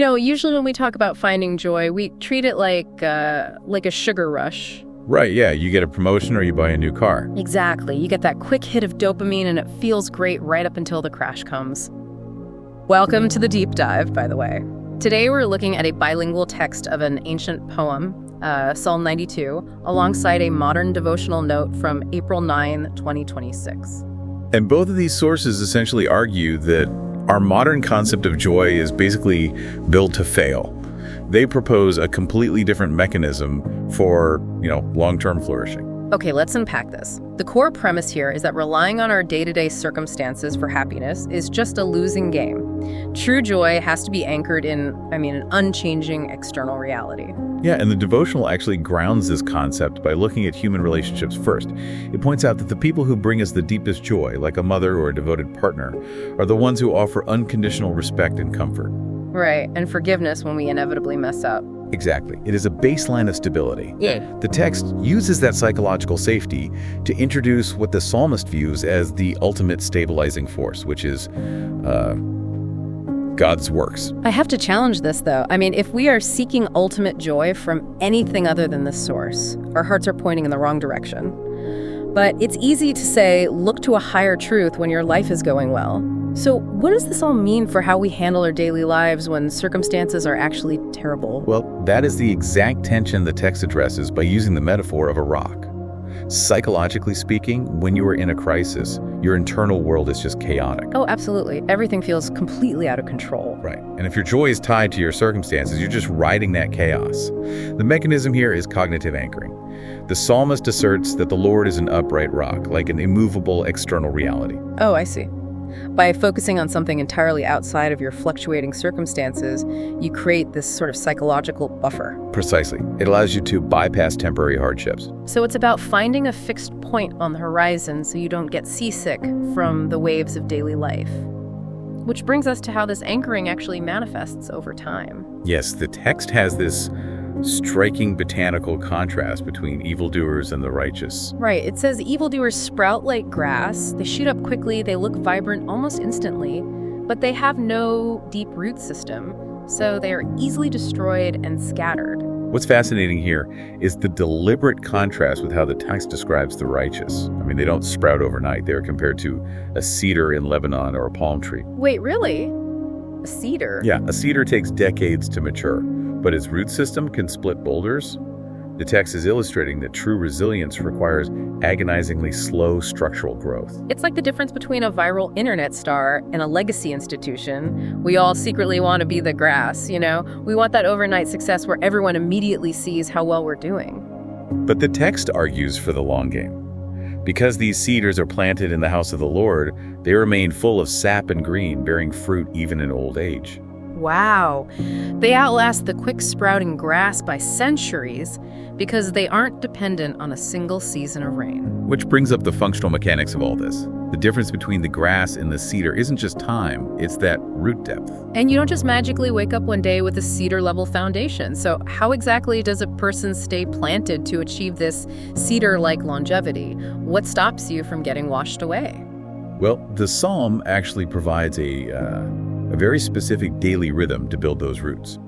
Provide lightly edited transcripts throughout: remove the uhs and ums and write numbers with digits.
Usually when we talk about finding joy, we treat it like a sugar rush. Right, yeah, you get a promotion or you buy a new car. Exactly. You get that quick hit of dopamine and it feels great right up until the crash comes. Welcome to the deep dive, by the way. Today we're looking at a bilingual text of an ancient poem, Psalm 92, alongside a modern devotional note from April 9, 2026. And both of these sources essentially argue that our modern concept of joy is basically built to fail. They propose a completely different mechanism for, long-term flourishing. Okay, let's unpack this. The core premise here is that relying on our day-to-day circumstances for happiness is just a losing game. True joy has to be anchored in, an unchanging external reality. Yeah, and the devotional actually grounds this concept by looking at human relationships first. It points out that the people who bring us the deepest joy, like a mother or a devoted partner, are the ones who offer unconditional respect and comfort. Right, and forgiveness when we inevitably mess up. Exactly. It is a baseline of stability. Yeah. The text uses that psychological safety to introduce what the psalmist views as the ultimate stabilizing force, which is God's works. I have to challenge this, though. If we are seeking ultimate joy from anything other than this source, our hearts are pointing in the wrong direction. But it's easy to say, look to a higher truth when your life is going well. So what does this all mean for how we handle our daily lives when circumstances are actually terrible? Well, that is the exact tension the text addresses by using the metaphor of a rock. Psychologically speaking, when you are in a crisis, your internal world is just chaotic. Oh, absolutely. Everything feels completely out of control. Right. And if your joy is tied to your circumstances, you're just riding that chaos. The mechanism here is cognitive anchoring. The psalmist asserts that the Lord is an upright rock, like an immovable external reality. Oh, I see. By focusing on something entirely outside of your fluctuating circumstances, you create this sort of psychological buffer. Precisely. It allows you to bypass temporary hardships. So it's about finding a fixed point on the horizon so you don't get seasick from the waves of daily life. Which brings us to how this anchoring actually manifests over time. Yes, the text has this striking botanical contrast between evildoers and the righteous. Right. It says evildoers sprout like grass, they shoot up quickly, they look vibrant almost instantly, but they have no deep root system, so they are easily destroyed and scattered. What's fascinating here is the deliberate contrast with how the text describes the righteous. They don't sprout overnight. They're compared to a cedar in Lebanon or a palm tree. Wait, really? A cedar? Yeah, a cedar takes decades to mature, but its root system can split boulders. The text is illustrating that true resilience requires agonizingly slow structural growth. It's like the difference between a viral internet star and a legacy institution. We all secretly want to be the grass, We want that overnight success where everyone immediately sees how well we're doing. But the text argues for the long game. Because these cedars are planted in the house of the Lord, they remain full of sap and green, bearing fruit even in old age. Wow. They outlast the quick sprouting grass by centuries because they aren't dependent on a single season of rain. Which brings up the functional mechanics of all this. The difference between the grass and the cedar isn't just time, it's that root depth. And you don't just magically wake up one day with a cedar-level foundation. So how exactly does a person stay planted to achieve this cedar-like longevity? What stops you from getting washed away? Well, the psalm actually provides a very specific daily rhythm to build those roots.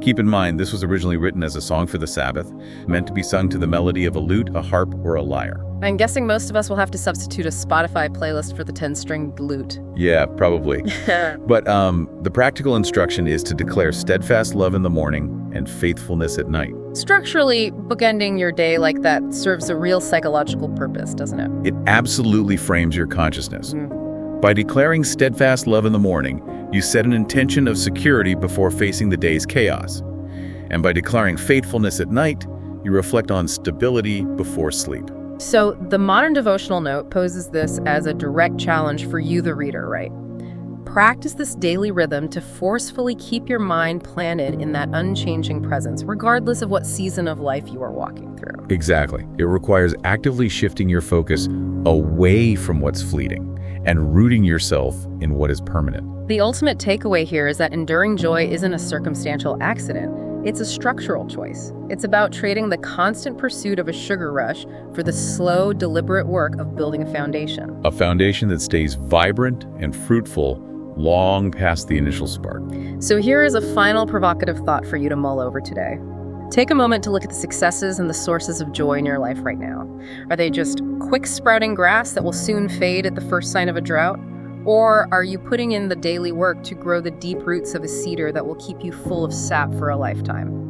Keep in mind, this was originally written as a song for the Sabbath, meant to be sung to the melody of a lute, a harp, or a lyre. I'm guessing most of us will have to substitute a Spotify playlist for the 10-stringed lute. Yeah, probably. But the practical instruction is to declare steadfast love in the morning and faithfulness at night. Structurally, bookending your day like that serves a real psychological purpose, doesn't it? It absolutely frames your consciousness. By declaring steadfast love in the morning, you set an intention of security before facing the day's chaos. And by declaring faithfulness at night, you reflect on stability before sleep. So the modern devotional note poses this as a direct challenge for you, the reader, right? Practice this daily rhythm to forcefully keep your mind planted in that unchanging presence, regardless of what season of life you are walking through. Exactly. It requires actively shifting your focus away from what's fleeting and rooting yourself in what is permanent. The ultimate takeaway here is that enduring joy isn't a circumstantial accident. It's a structural choice. It's about trading the constant pursuit of a sugar rush for the slow, deliberate work of building a foundation. A foundation that stays vibrant and fruitful long past the initial spark. So here is a final provocative thought for you to mull over today. Take a moment to look at the successes and the sources of joy in your life right now. Are they just quick sprouting grass that will soon fade at the first sign of a drought? Or are you putting in the daily work to grow the deep roots of a cedar that will keep you full of sap for a lifetime?